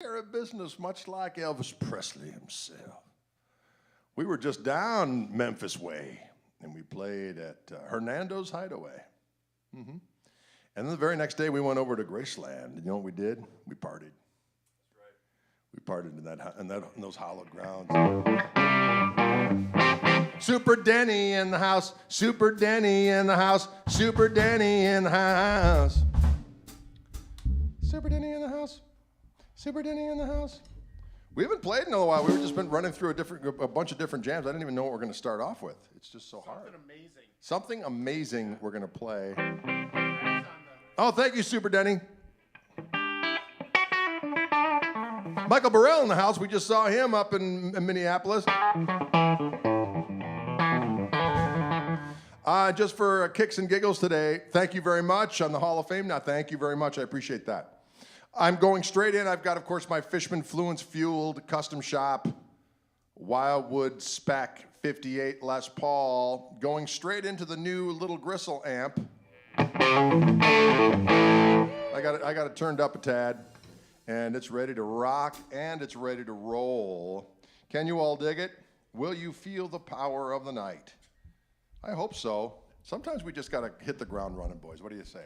care of business, much like Elvis Presley himself. We were just down Memphis way, and we played at Hernando's Hideaway. Mm-hmm. And then the very next day, we went over to Graceland. You know what we did? We partied. That's right. We partied in those hallowed grounds. Super Denny in the house. Super Denny in the house. Super Denny in the house. Super Denny in the house. Super Denny in the house. We haven't played in a while. We've just been running through a bunch of different jams. I didn't even know what we're going to start off with. It's just so hard. Something amazing we're going to play. Oh, thank you, Super Denny. Michael Burrell in the house. We just saw him up in Minneapolis. Just for kicks and giggles today, thank you very much on the Hall of Fame. Now, thank you very much. I appreciate that. I'm going straight in. I've got, of course, my Fishman Fluence-fueled custom shop Wildwood Spec 58 Les Paul. Going straight into the new little Gristle amp. I got it turned up a tad, and it's ready to rock, and it's ready to roll. Can you all dig it? Will you feel the power of the night? I hope so. Sometimes we just got to hit the ground running, boys. What do you say?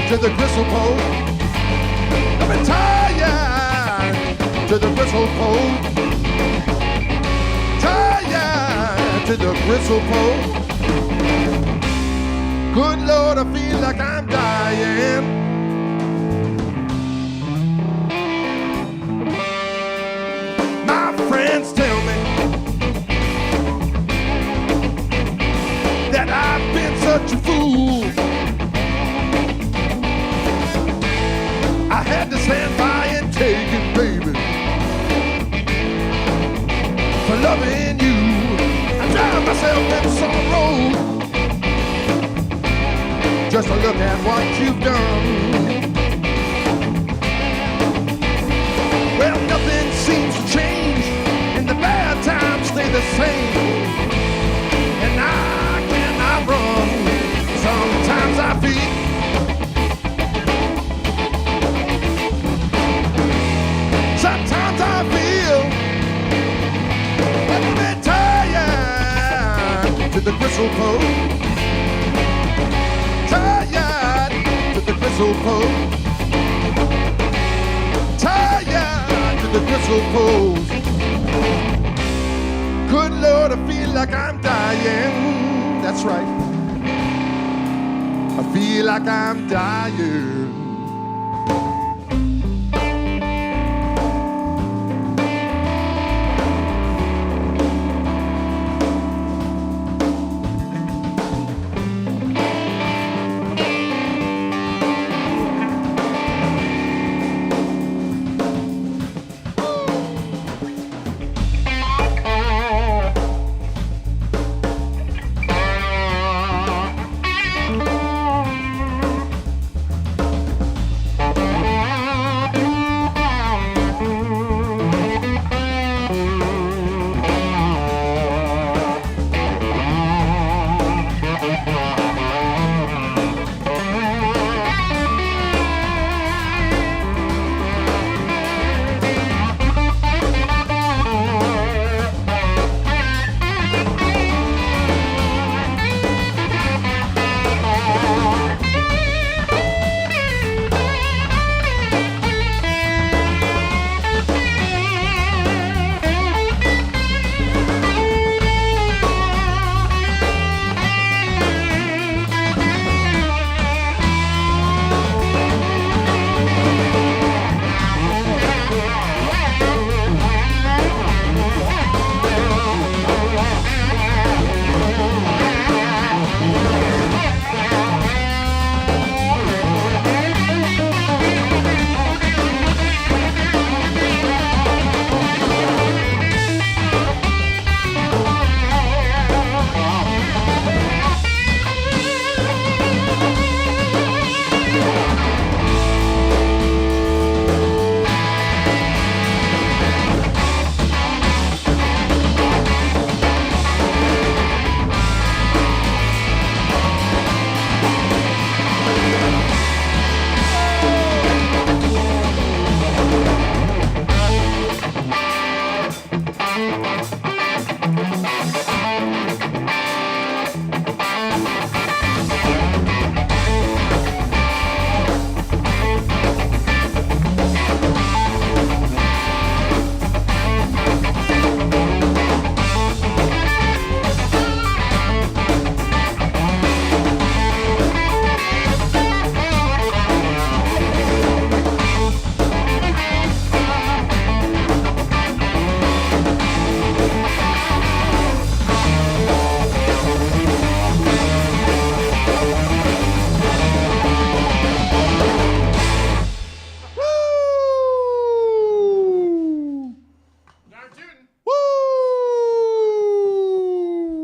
to the gristle pole. I've been tired to the gristle pole. Tired to the gristle pole. Good Lord, I feel like I'm dying. My friends tell me that I've been such a fool. I had to stand by and take it, baby, for loving you. I drive myself in sorrow just to look at what you've done. Well, nothing seems to change, and the bad times stay the same. And I cannot run. Sometimes I feel like I'm bit tired to the gristle pole. Tired to the gristle pole. Tired to the gristle poles. Good Lord, I feel like I'm dying. That's right. I feel like I'm dying.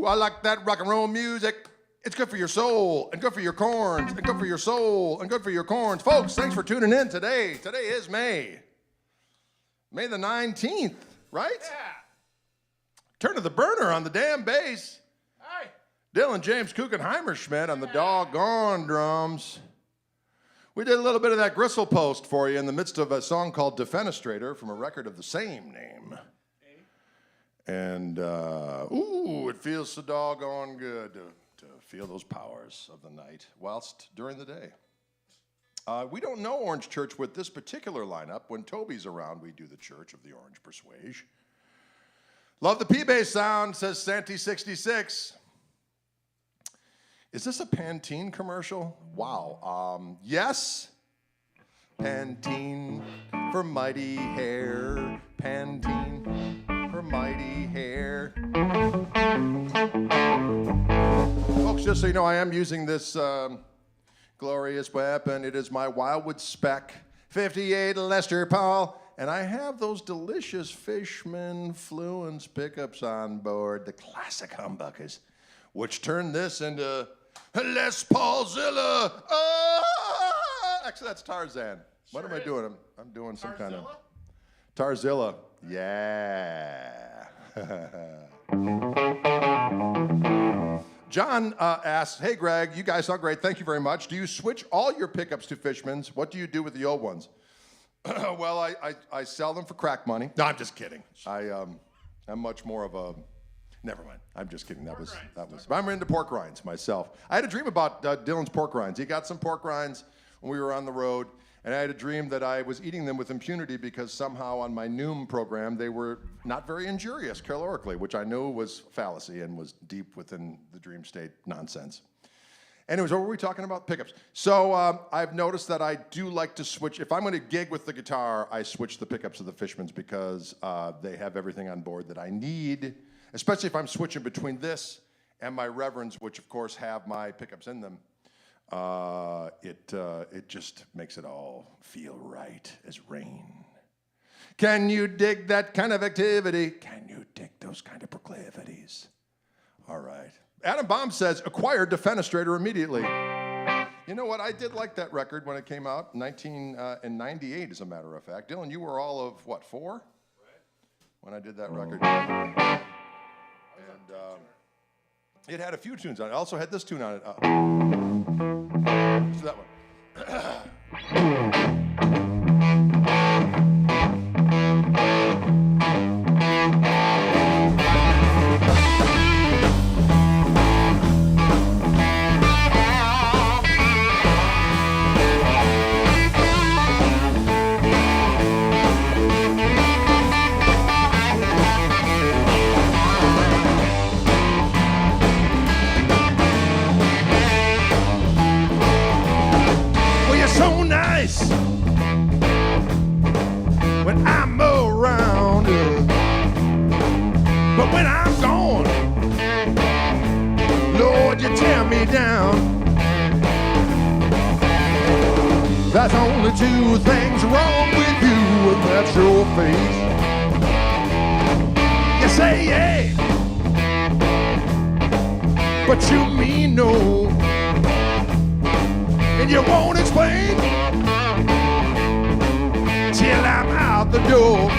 I like that rock and roll music. It's good for your soul, and good for your corns, and good for your soul, and good for your corns. Folks, thanks for tuning in today. Today is May the 19th, right? Yeah. Turn to the burner on the damn bass. Hi. Dylan James Kuchenheimer-Schmidt on the doggone drums. We did a little bit of that gristle post for you in the midst of a song called Defenestrator from a record of the same name. And, it feels so doggone good to feel those powers of the night whilst during the day. We don't know Orange Church with this particular lineup. When Toby's around, we do the Church of the Orange Persuasion. Love the P-Bass sound, says Santy66. Is this a Pantene commercial? Wow. Yes. Pantene for mighty hair. Pantene for mighty hair. Folks, just so you know, I am using this glorious weapon. It is my Wildwood Spec 58 Lester Paul. And I have those delicious Fishman Fluence pickups on board, the classic humbuckers, which turned this into Les Paulzilla. Actually, that's Tarzan. What am I doing? I'm doing some kind of Tarzilla. Yeah. John asks, hey, Greg, you guys sound great. Thank you very much. Do you switch all your pickups to Fishmans? What do you do with the old ones? Well, I sell them for crack money. No, I'm just kidding. I'm much more of a... Never mind. I'm just kidding. That was. I'm into pork rinds myself. I had a dream about Dylan's pork rinds. He got some pork rinds when we were on the road, and I had a dream that I was eating them with impunity because somehow on my Noom program they were not very injurious calorically, which I knew was fallacy and was deep within the dream state nonsense. Anyways, what were we talking about? Pickups. So I've noticed that I do like to switch. If I'm going to gig with the guitar, I switch the pickups of the Fishmans because they have everything on board that I need, especially if I'm switching between this and my Reverends, which of course have my pickups in them. It just makes it all feel right as rain. Can you dig that kind of activity? Can you dig those kind of proclivities? All right. Adam Baum says, acquired Defenestrator immediately. You know what? I did like that record when it came out, 1998, as a matter of fact. Dylan, you were all of, what, 4? Right. When I did that record. And it had a few tunes on it. It also had this tune on it. So that one. When I'm around, but when I'm gone, Lord, you tear me down. There's only 2 things wrong with you, and that's your face. You say yeah, but you mean no, and you won't explain till I'm out the door.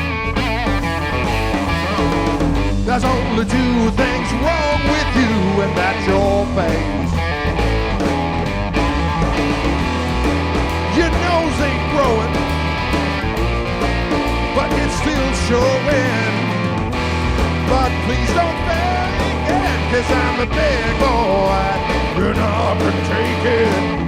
There's only 2 things wrong with you, and that's your face. Your nose ain't growing, but it's still showing. But please don't fake it, 'cause I'm a big boy, and I can take it.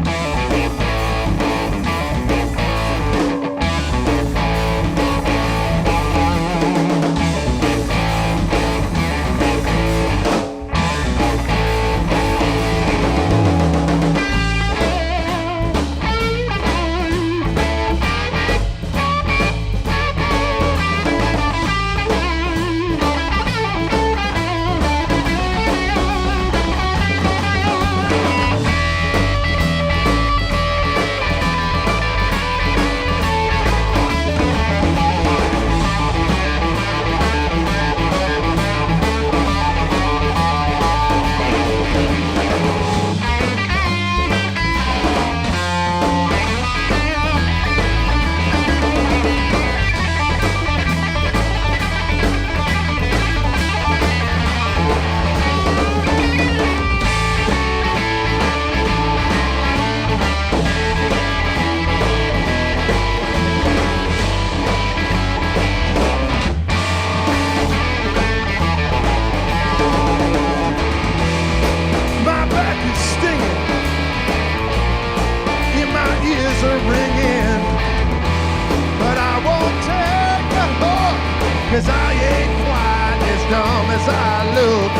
ain't quite as dumb as I look.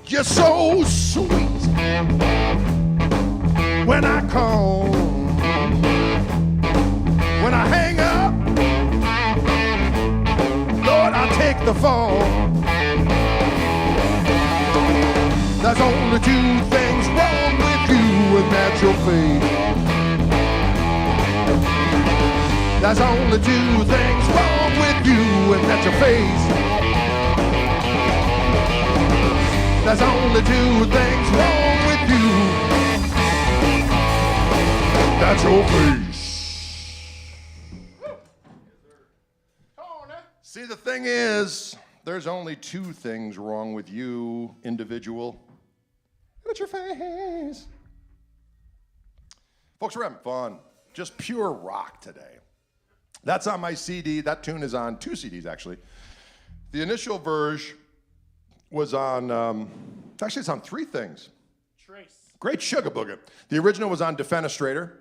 You're so sweet when I call. When I hang up, Lord, I take the fall. There's only two things wrong with you, and that's your fate. There's only two things wrong with you, and that's your face. There's only two things wrong with you. That's your face. See, the thing is, there's only two things wrong with you, individual. That's your face. Folks, we're having fun. Just pure rock today. That's on my CD. That tune is on 2 CDs, actually. The initial version was on, actually it's on 3 things. Trace. Great Sugar Booger. The original was on Defenestrator.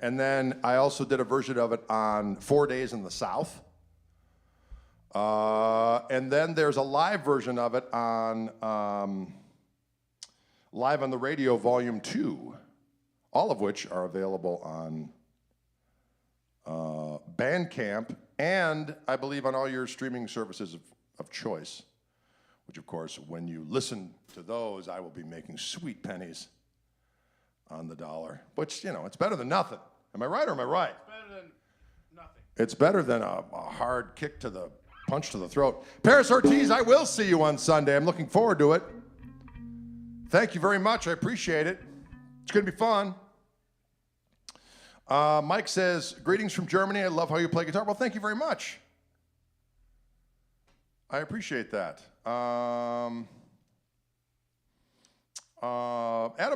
And then I also did a version of it on 4 Days in the South. And then there's a live version of it on Live on the Radio Volume 2, all of which are available on Bandcamp and I believe on all your streaming services of choice, which of course, when you listen to those, I will be making sweet pennies on the dollar, which, you know, it's better than nothing. Am I right or am I right? It's better than nothing. It's better than a hard kick to the punch to the throat. Paris Ortiz, I will see you on Sunday. I'm looking forward to it. Thank you very much. I appreciate it. It's going to be fun. Mike says, greetings from Germany. I love how you play guitar. Well, thank you very much. I appreciate that. Adam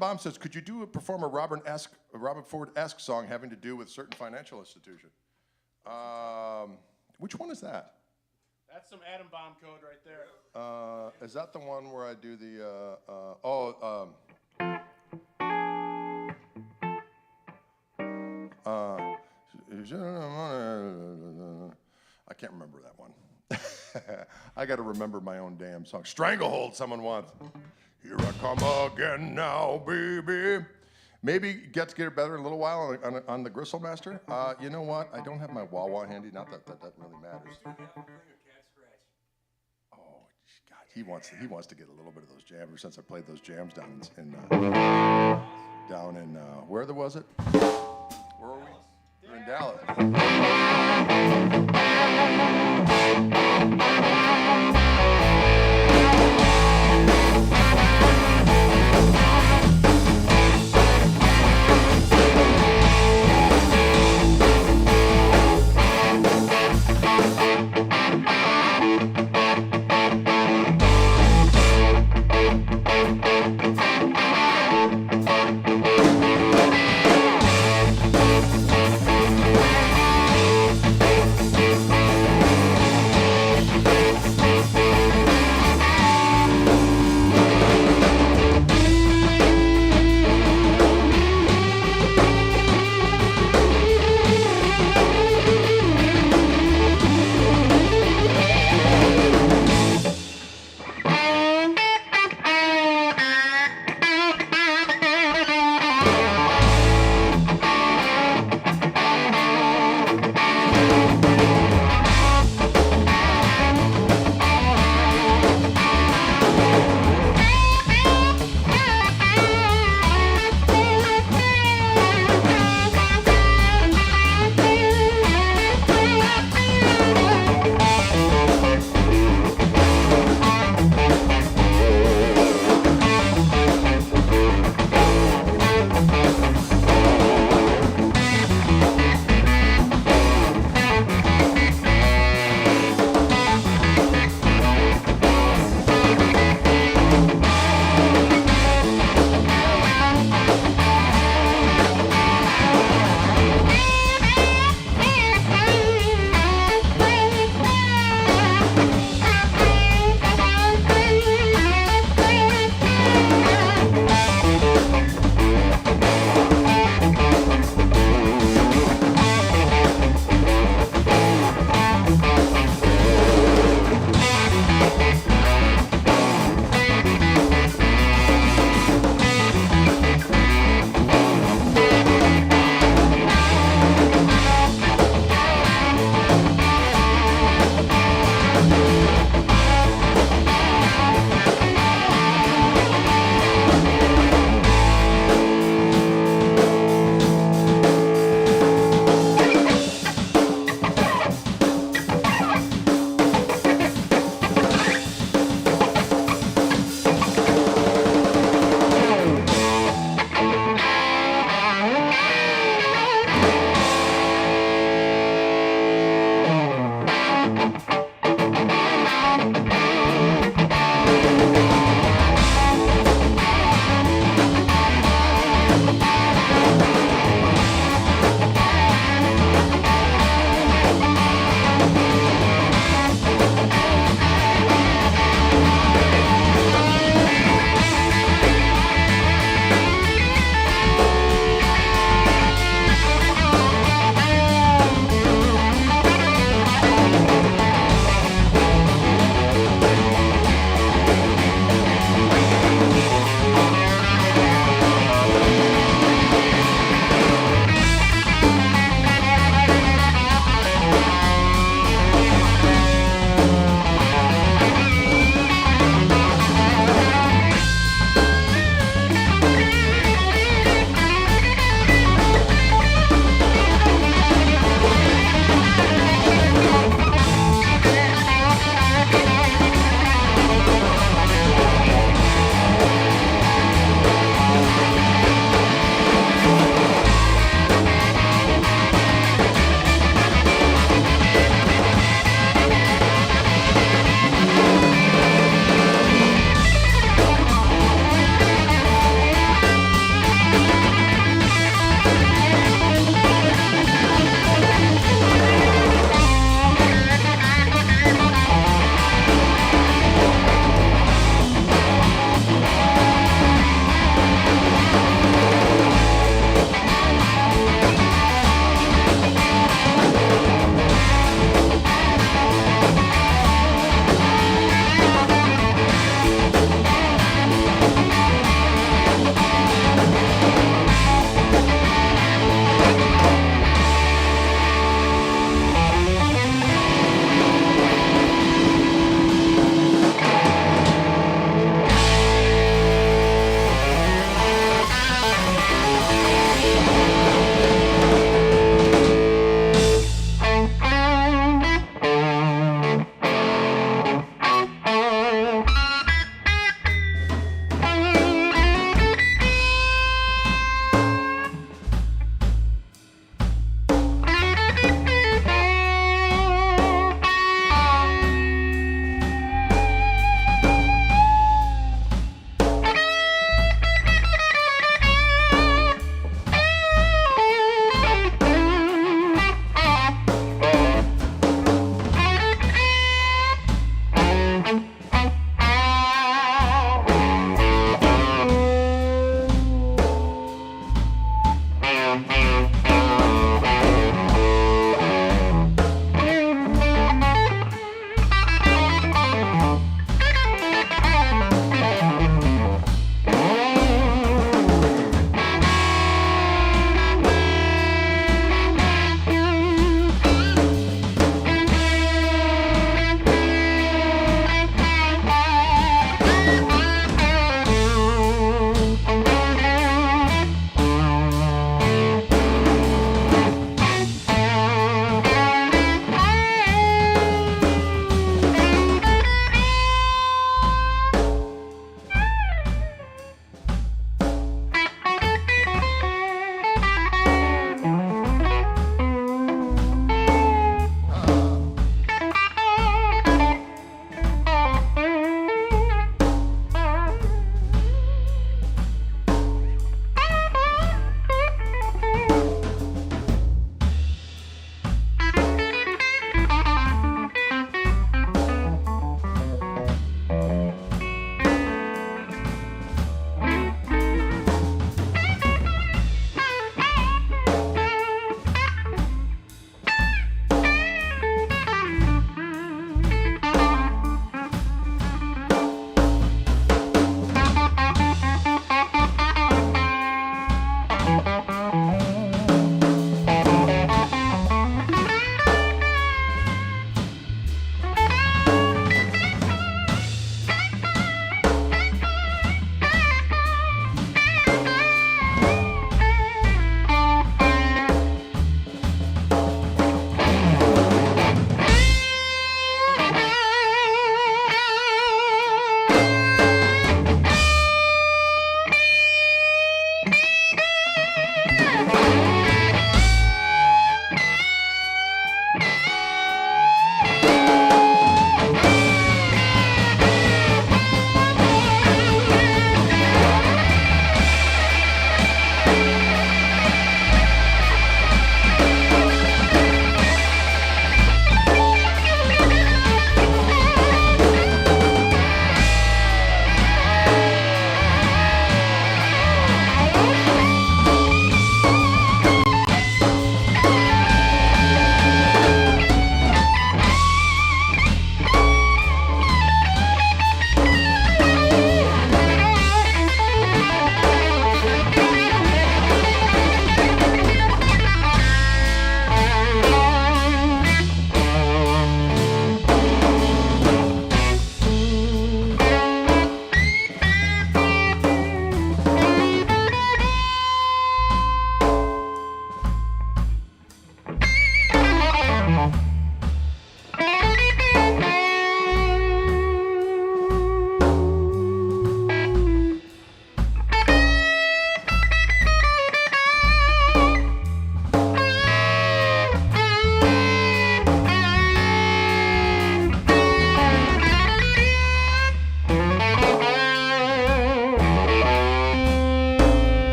Baum says, could you perform a Robert Ford-esque song having to do with certain financial institution? Which one is that? That's some Adam Bomb code right there. Is that the one where I do the, I can't remember that one. I got to remember my own damn song. Stranglehold, someone wants. Here I come again now, baby. Maybe get better in a little while on the Gristletime. You know what? I don't have my wah-wah handy. Not that really matters. Oh, God, he wants to get a little bit of those jams. Ever since I played those jams down in where was it? Where were we? We're in Dallas.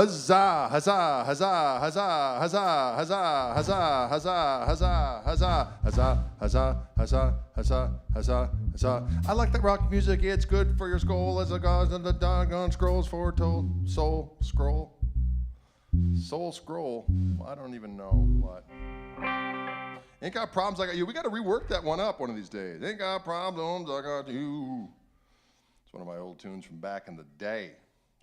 Huzzah, huzzah, huzzah, huzzah, huzzah, huzzah, huzzah, huzzah, huzzah, huzzah, huzzah, huzzah, huzzah, huzzah, huzzah, huzzah. I like that rock music. It's good for your skull as a god and the doggone scrolls foretold. Soul scroll. Soul scroll. Well, I don't even know what. Ain't got problems I got you. We got to rework that one up one of these days. Ain't got problems I got you. It's one of my old tunes from back in the day.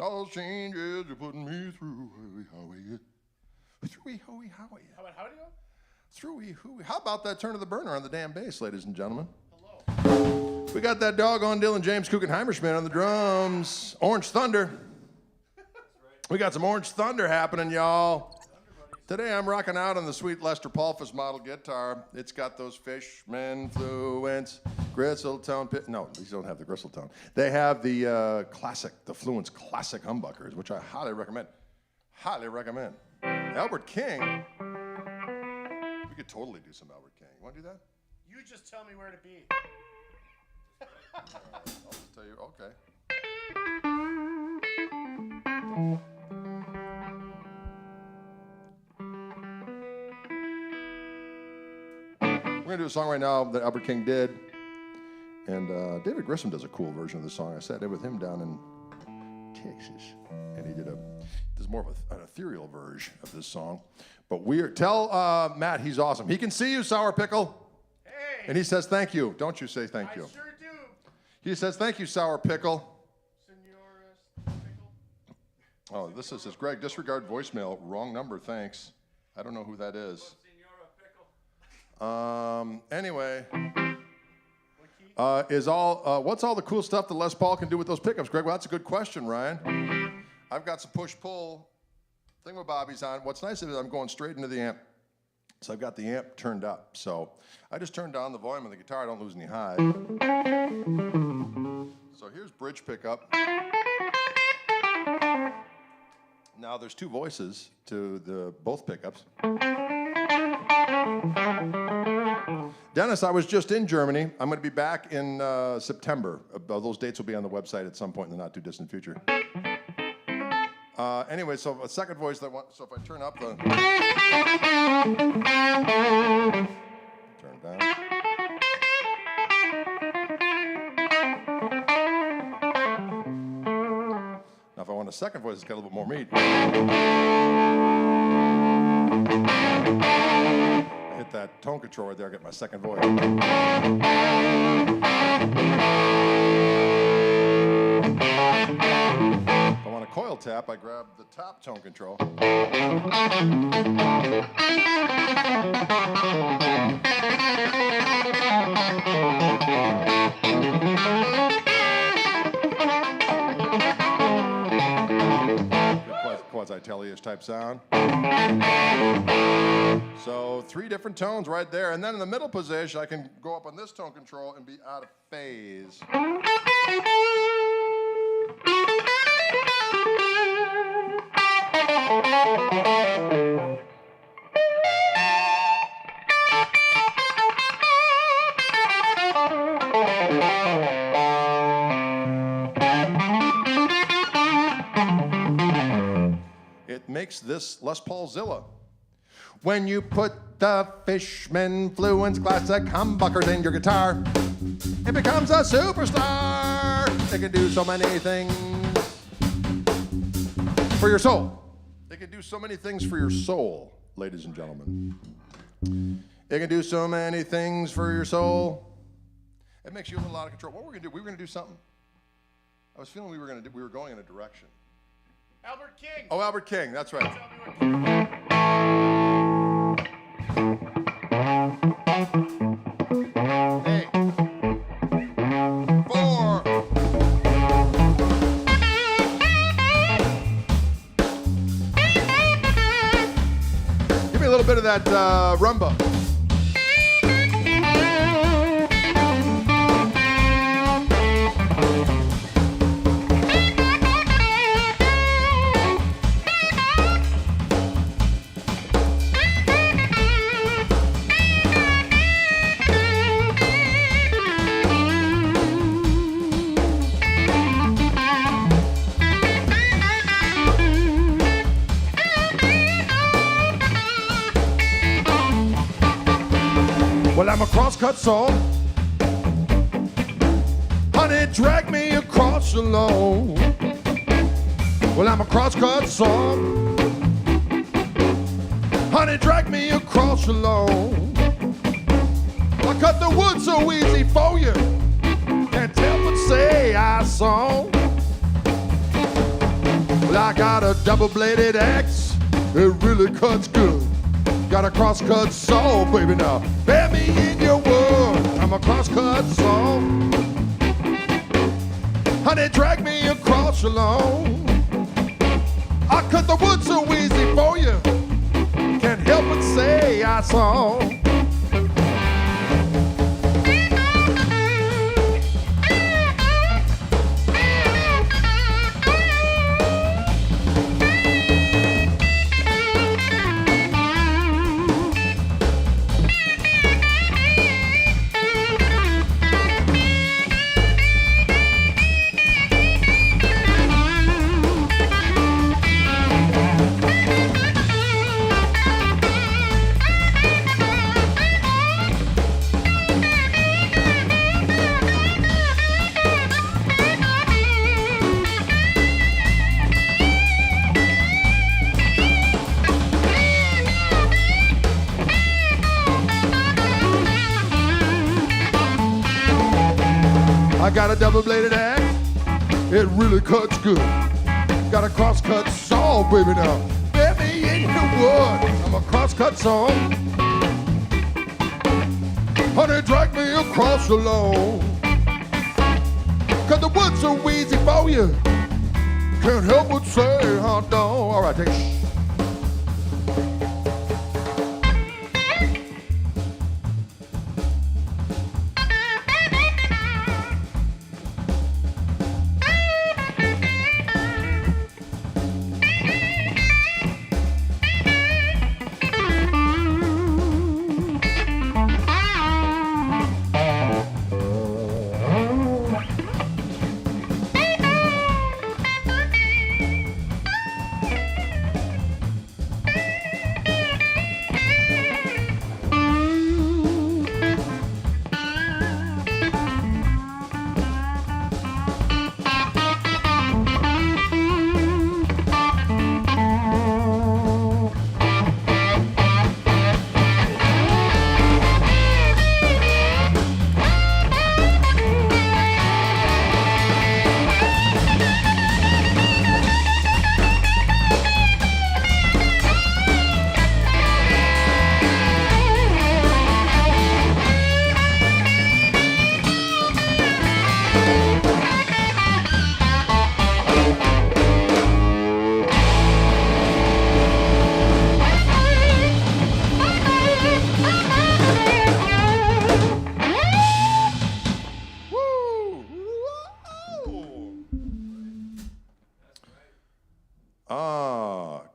All those changes you're putting me through. Through hoey hoey. How about how do you go? Through hooey. How about that turn of the burner on the damn bass, ladies and gentlemen? Hello. We got that doggone Dylan James Kuchenheimerschmidt on the drums. Orange Thunder. We got some Orange Thunder happening, y'all. Today I'm rocking out on the sweet Lester Paulfus model guitar. It's got those Fishman Fluence, Gristletime. No, these don't have the Gristletime. They have the classic, the Fluence classic humbuckers, which I highly recommend. Highly recommend. Albert King. We could totally do some Albert King. You want to do that? You just tell me where to be. I'll just tell you. Okay. We're going to do a song right now that Albert King did. And David Grissom does a cool version of the song. I sat there with him down in Texas. And he does more of an ethereal version of this song. But tell Matt he's awesome. He can see you, Sour Pickle. Hey. And he says thank you. Don't you say thank you. I sure do. He says thank you, Sour Pickle. Senora Pickle. Oh, this is Greg. Disregard voicemail. Wrong number, thanks. I don't know who that is. Anyway, what's all the cool stuff that Les Paul can do with those pickups, Greg? Well, that's a good question, Ryan. I've got some push-pull thingamabobbies on. What's nice is I'm going straight into the amp. So I've got the amp turned up. So I just turned down the volume of the guitar. I don't lose any high. So here's bridge pickup. Now there's two voices to both pickups. Dennis, I was just in Germany. I'm going to be back in September. Those dates will be on the website at some point in the not too distant future. Anyway, so a second voice so if I turn up the... Turn it down. Now if I want a second voice, it's got a little bit more meat. Hit that tone control right there, I get my second voice. If I want a coil tap, I grab the top tone control. Quasi-Telly-ish type sound. So 3 different tones right there. And then in the middle position, I can go up on this tone control and be out of phase. It makes this Les Paul Zilla. When you put the Fishman Fluence classic humbuckers in your guitar, it becomes a superstar. It can do so many things for your soul. It can do so many things for your soul, ladies and gentlemen. It can do so many things for your soul. It makes you a little out of control. What were we going to do? We were going to do something. I was feeling we were going in a direction. Albert King. Oh, Albert King, that's right. Tell me Hey. 4. Give me a little bit of that rumba. crosscut song. Honey, drag me across alone. Well, I'm a crosscut song. Honey, drag me across alone. I cut the wood so easy for you. Can't help but say I saw. Well, I got a double-bladed axe. It really cuts good. Got a crosscut saw, baby, now bear me in your wood. I'm a crosscut saw. Honey, drag me across alone. I cut the wood so easy for you. Can't help but say I saw. I got a double-bladed axe, it really cuts good. Got a crosscut saw, baby, now bear me in your wood. I'm a crosscut saw. Honey, drag me across the lawn. Cut the wood so easy for you. Can't help but say how done. All right, take it.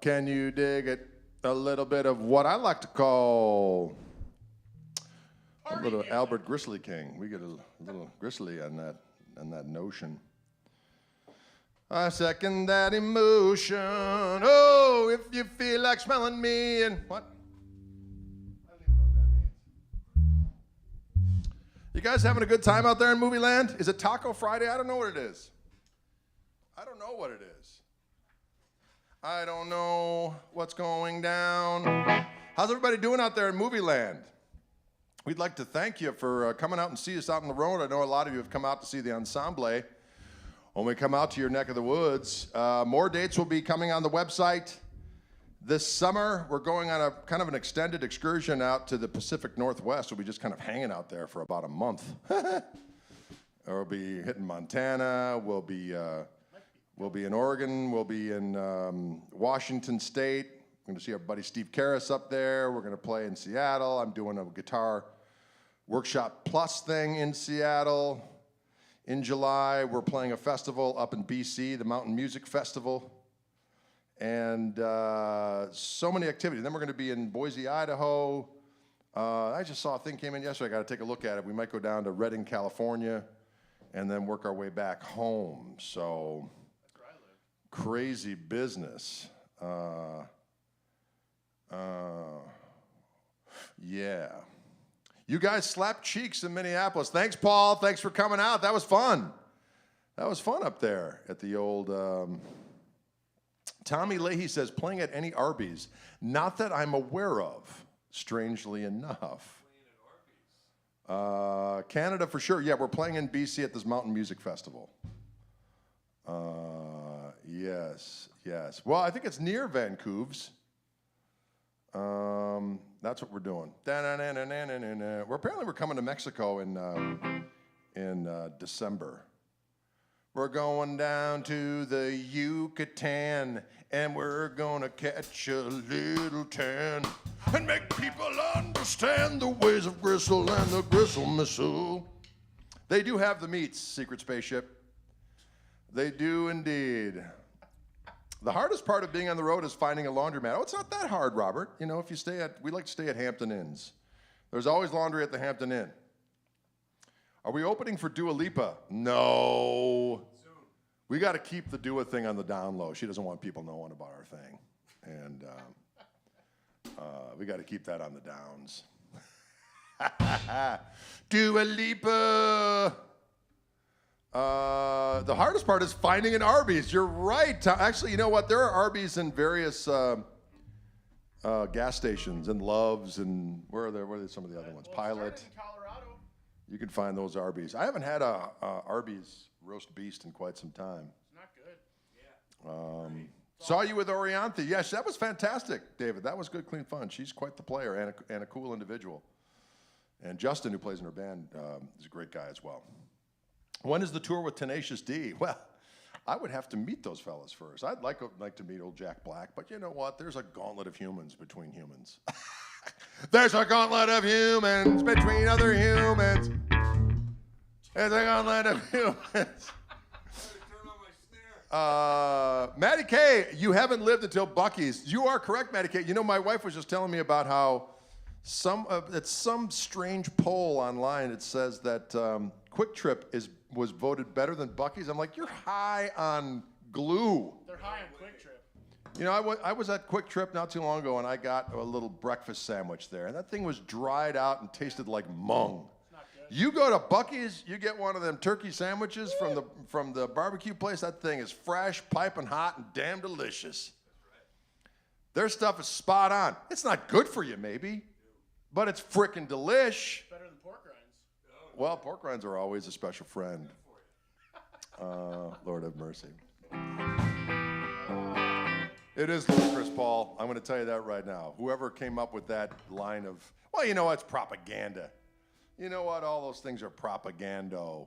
Can you dig it? A little bit of what I like to call a little Albert Grizzly King. We get a little Grizzly on that notion. I second that emotion. Oh, if you feel like smelling me and what? I don't even know what that means. You guys having a good time out there in movie land? Is it Taco Friday? I don't know what it is. I don't know what it is. I don't know what's going down. How's everybody doing out there in movie land? We'd like to thank you for coming out and see us out on the road. I know a lot of you have come out to see the ensemble. When we come out to your neck of the woods, more dates will be coming on the website. This summer, we're going on a kind of an extended excursion out to the Pacific Northwest. We'll be just kind of hanging out there for about a month. We'll be hitting Montana. We'll be in Oregon. We'll be in Washington State. We're going to see our buddy Steve Karras up there. We're going to play in Seattle. I'm doing a guitar workshop plus thing in Seattle. In July, we're playing a festival up in BC, the Mountain Music Festival. And so many activities. Then we're going to be in Boise, Idaho. I just saw a thing came in yesterday. I got to take a look at it. We might go down to Redding, California, and then work our way back home. So that's where I live. Crazy business. Yeah. You guys slapped cheeks in Minneapolis. Thanks, Paul. Thanks for coming out. That was fun. That was fun up there at the old... Tommy Leahy says, playing at any Arby's. Not that I'm aware of, strangely enough. Canada for sure. Yeah, we're playing in BC at this Mountain Music Festival. Yes. Well, I think it's near Vancouver's. That's what we're doing. We're coming to Mexico in December. We're going down to the Yucatan, and we're gonna catch a little tan and make people understand the ways of Gristle and the Gristle Missile. They do have the meats, Secret Spaceship. They do indeed. The hardest part of being on the road is finding a laundromat. Oh, it's not that hard, Robert. You know, if you we like to stay at Hampton Inns. There's always laundry at the Hampton Inn. Are we opening for Dua Lipa? No. Soon. We got to keep the Dua thing on the down low. She doesn't want people knowing about our thing. And we got to keep that on the downs. Dua Lipa. The hardest part is finding an Arby's. You're right. Actually, you know what? There are Arby's in various gas stations and Loves and where are some of the other ones? Pilot. In Colorado. You can find those Arby's. I haven't had a Arby's roast beast in quite some time. It's not good. Yeah. Saw you with Orianthe. Yes, that was fantastic, David. That was good, clean fun. She's quite the player and a cool individual. And Justin, who plays in her band, is a great guy as well. When is the tour with Tenacious D? Well, I would have to meet those fellas first. I'd like to meet old Jack Black, but you know what? There's a gauntlet of humans between humans. There's a gauntlet of humans between other humans. There's a gauntlet of humans. Matty K, you haven't lived until Buc-ee's. You are correct, Matty K. You know, my wife was just telling me about how it's some strange poll online. It says that Quick Trip was voted better than Buc-ee's. I'm like, you're high on glue. They're high on Quick Trip. You know, I was at Quick Trip not too long ago, and I got a little breakfast sandwich there, and that thing was dried out and tasted like mung. It's not good. You go to Buc-ee's, you get one of them turkey sandwiches from the barbecue place. That thing is fresh, piping hot, and damn delicious. Their stuff is spot on. It's not good for you, maybe, but it's frickin' delish. Better than pork rinds. Well, pork rinds are always a special friend. Lord have mercy. It is ludicrous, Paul. I'm going to tell you that right now. Whoever came up with that line of, well, you know what? It's propaganda. You know what? All those things are propaganda.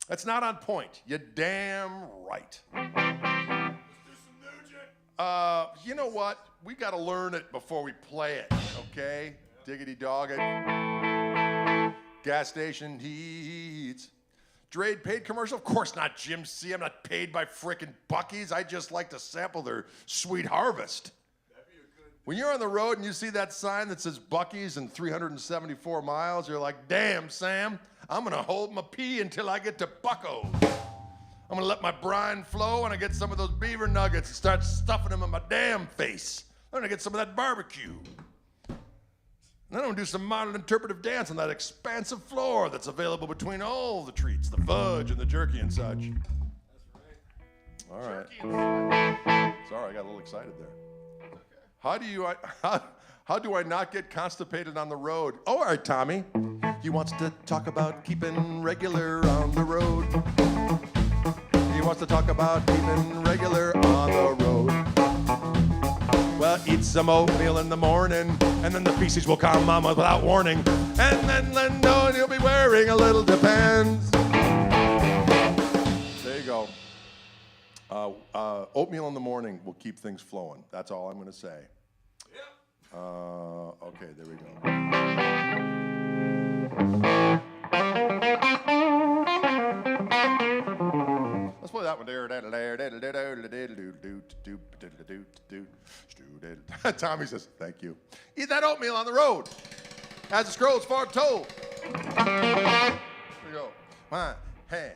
That's not on point. You're damn right. Let's do some Nugent. You know what? We got to learn it before we play it, okay? Yeah. Diggity dog it. Gas station heats. Drade paid commercial? Of course not, Jim C. I'm not paid by frickin' Buc-ee's. I just like to sample their sweet harvest. That'd be a good... When you're on the road and you see that sign that says Buc-ee's and 374 miles, you're like, damn, Sam, I'm going to hold my pee until I get to Bucko's. I'm going to let my brine flow and I get some of those beaver nuggets and start stuffing them in my damn face. I'm going to get some of that barbecue. And then I'm going to do some modern interpretive dance on that expansive floor that's available between all the treats, the fudge and the jerky and such. That's right. All right. Jerky and Sorry, I got a little excited there. How do I not get constipated on the road? Oh, all right, Tommy. He wants to talk about keeping regular on the road. He wants to talk about keeping regular on the road. Well, eat some oatmeal in the morning, and then the feces will come on without warning. And then know you'll be wearing a little Depends. There you go. Oatmeal in the morning will keep things flowing. That's all I'm going to say. Yep. Okay, there we go. Let's play that one. Tommy says, thank you. Eat that oatmeal on the road. As the scrolls foretold. There you go. Hey.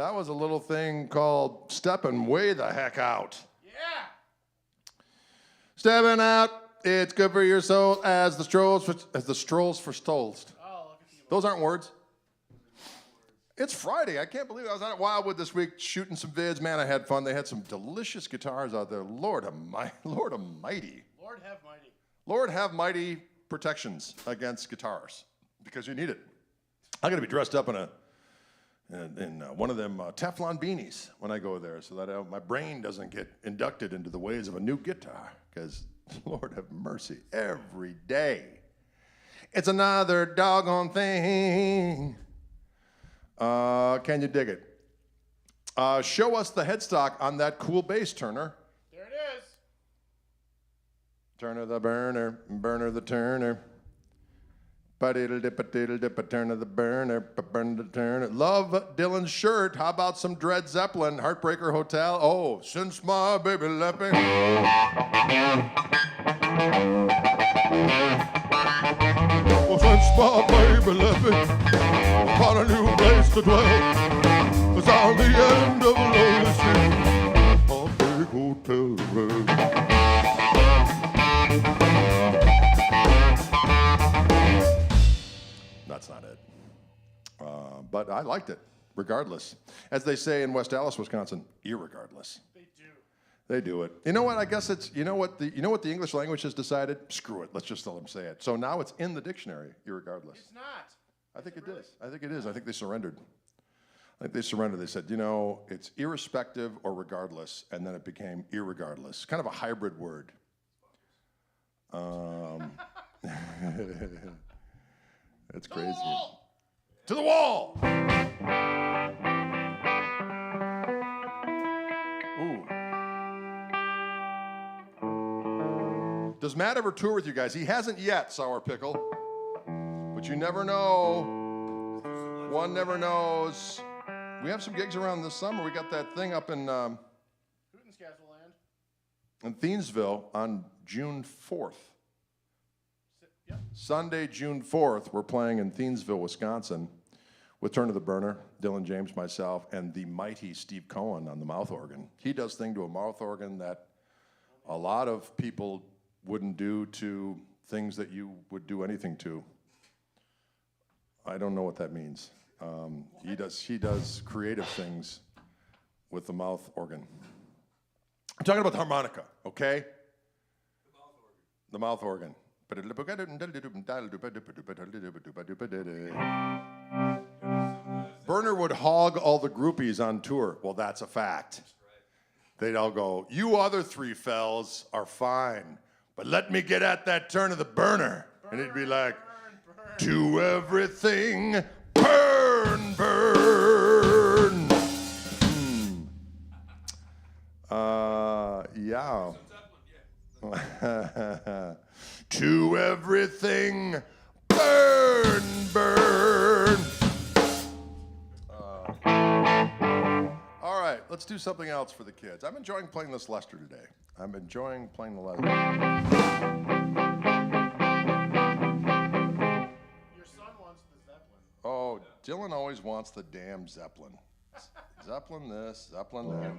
That was a little thing called Steppin' Way the Heck Out. Yeah. Stepping out, it's good for your soul as the strolls for stolls. Oh, look at you. Those aren't words. It's Friday. I can't believe it. I was out at Wildwood this week shooting some vids. Man, I had fun. They had some delicious guitars out there. Lord Almighty. Lord have mighty. Lord have mighty protections against guitars because you need it. I'm going to be dressed up in one of them Teflon beanies when I go there so that my brain doesn't get inducted into the ways of a new guitar because Lord have mercy, every day it's another doggone thing. Can you dig it? Show us the headstock on that cool bass, Turner. There it is. Turner the burner, burner the turner. Ba-diddle-dip-a-diddle-dip-a, Turner the burner, burner the turner. Love Dylan's shirt. How about some Dred Zeppelin, Heartbreaker Hotel? Oh, since my baby left me. Oh, since my baby left me, I found a new place to dwell. It's on the end of a lonely street, Heartbreak Hotel. That's not it. But I liked it, regardless. As they say in West Allis, Wisconsin, irregardless. They do. They do it. You know what? I guess it's, you know what the English language has decided? Screw it. Let's just let them say it. So now it's in the dictionary, irregardless. It's not. I think it is. I think it is. I think they surrendered. They surrendered. They said, it's irrespective or regardless, and then it became irregardless. Kind of a hybrid word. It's crazy. To the wall! Ooh. Does Matt ever tour with you guys? He hasn't yet, Sour Pickle. But you never know. One never knows. We have some gigs around this summer. We got that thing up in Thiensville on June 4th. Yep. Sunday, June 4th, we're playing in Thiensville, Wisconsin with Turn of the Burner, Dylan James, myself, and the mighty Steve Cohen on the mouth organ. He does thing to a mouth organ that a lot of people wouldn't do to things that you would do anything to. I don't know what that means. He does creative things with the mouth organ. I'm talking about the harmonica, okay? The mouth organ. Burner would hog all the groupies on tour. Well, that's a fact. They'd all go, you other three fells are fine, but let me get at that Turn of the Burner. And he'd be like, to everything, burn, burn. Yeah. To everything, burn, burn. All right, let's do something else for the kids. I'm enjoying playing this Lester today. I'm enjoying playing the Lester. Your son wants the Zeppelin. Oh, Dylan always wants the damn Zeppelin. Zeppelin this, Zeppelin that.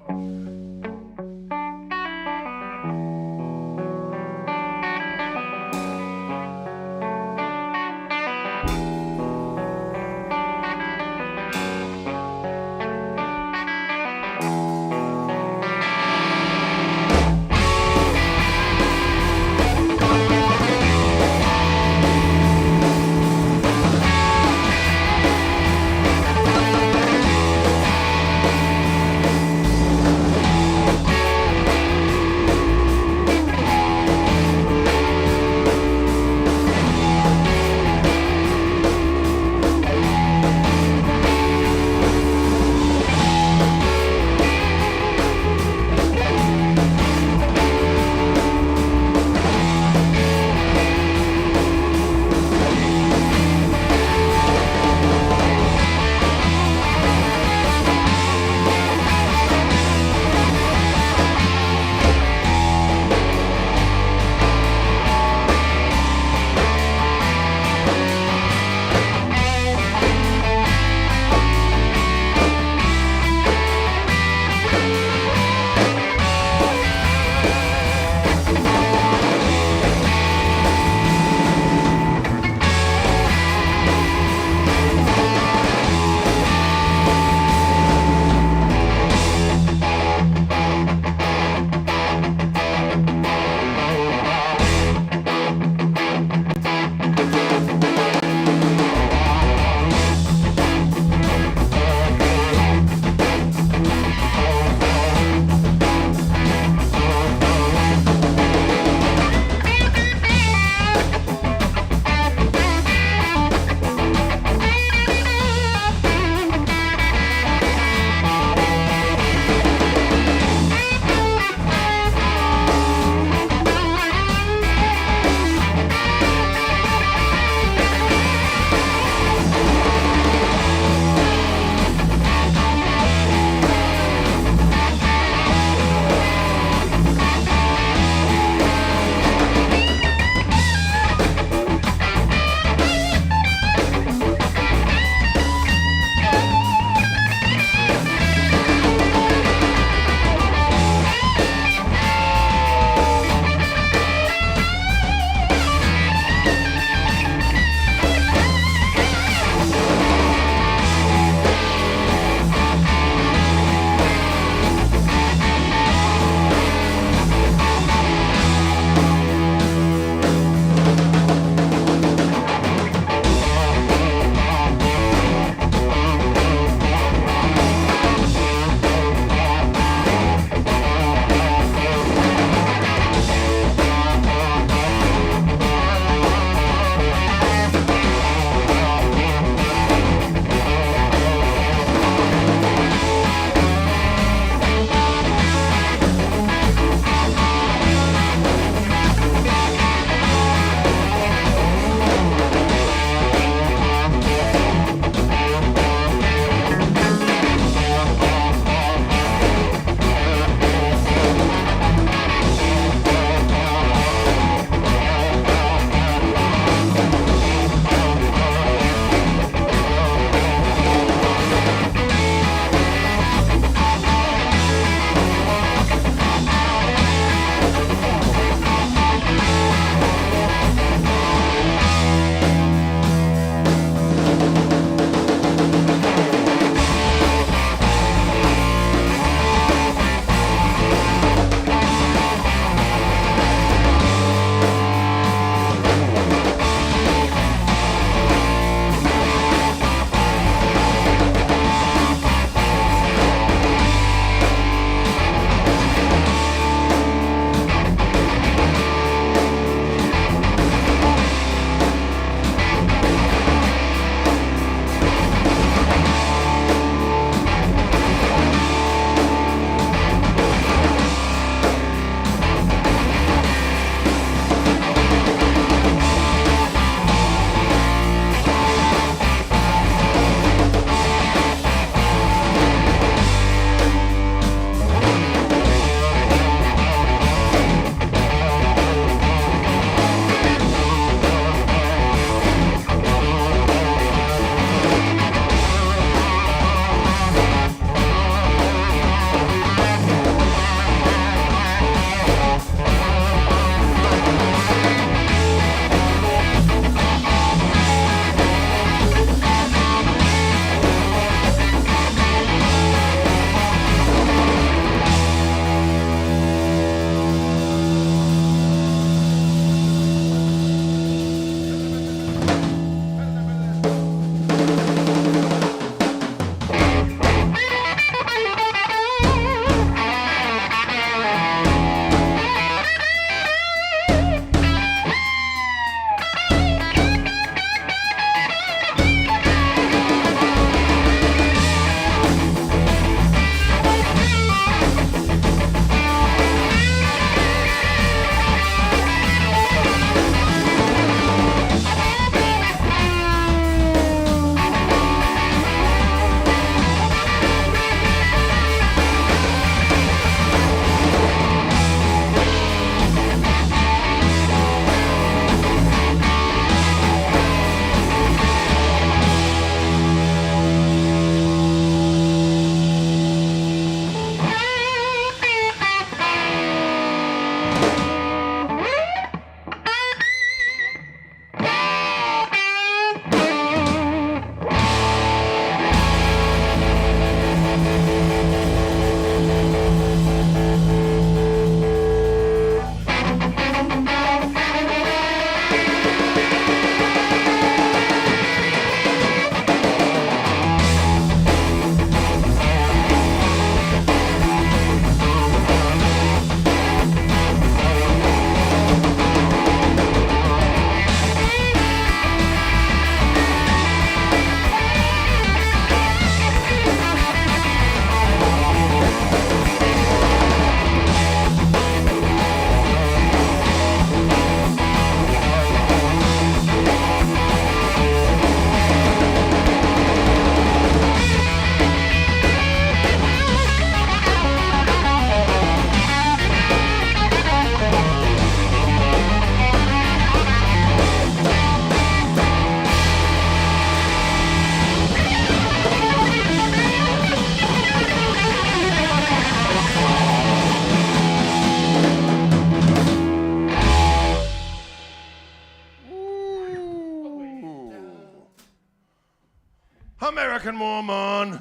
American woman.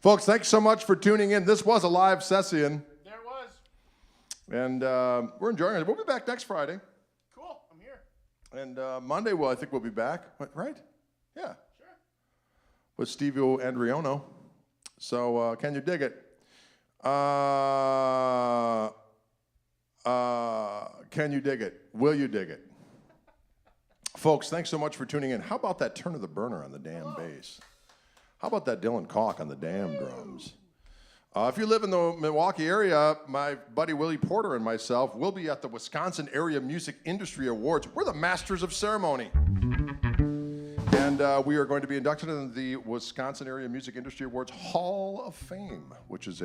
Folks, thanks so much for tuning in. This was a live session, There it was. and we're enjoying it. We'll be back next Friday. Cool. I'm here. And Monday, well, I think we'll be back. Right? Yeah. Sure. With Stevie Andriono. So, can you dig it? Can you dig it? Will you dig it? Folks, thanks so much for tuning in. How about that turn of the burner on the damn bass? How about that Dylan Koch on the damn drums? If you live in the Milwaukee area, my buddy Willie Porter and myself will be at the Wisconsin Area Music Industry Awards. We're the masters of ceremony. And we are going to be inducted into the Wisconsin Area Music Industry Awards Hall of Fame, which is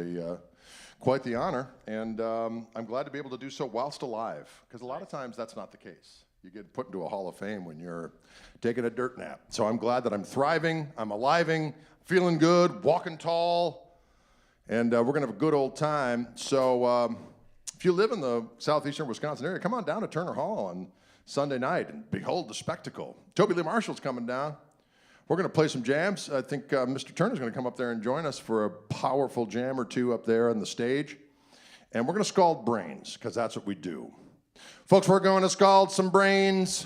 quite the honor. And I'm glad to be able to do so whilst alive, because a lot of times that's not the case. You get put into a Hall of Fame when you're taking a dirt nap. So I'm glad that I'm thriving, I'm aliving, feeling good, walking tall, and we're going to have a good old time. So if you live in the southeastern Wisconsin area, come on down to Turner Hall on Sunday night and behold the spectacle. Toby Lee Marshall's coming down. We're going to play some jams. I think Mr. Turner's going to come up there and join us for a powerful jam or two up there on the stage. And we're going to scald brains, because that's what we do. Folks, we're going to scald some brains.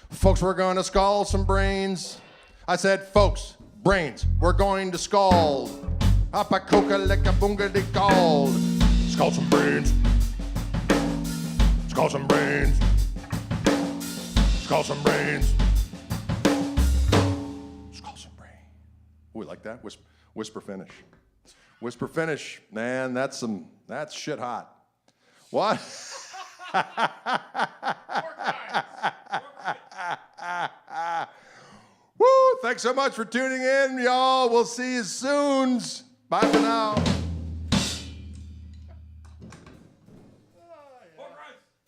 Folks, we're going to scald some brains. I said, folks, brains, we're going to scald. Papa coca like a bunga de called. Scald some brains. Scald some brains. Scald some brains. Scald some brains. Oh, we like that? Whisper finish. Whisper finish. Man, that's shit hot. What? Woo! Thanks so much for tuning in, y'all. We'll see you soon. Bye for now.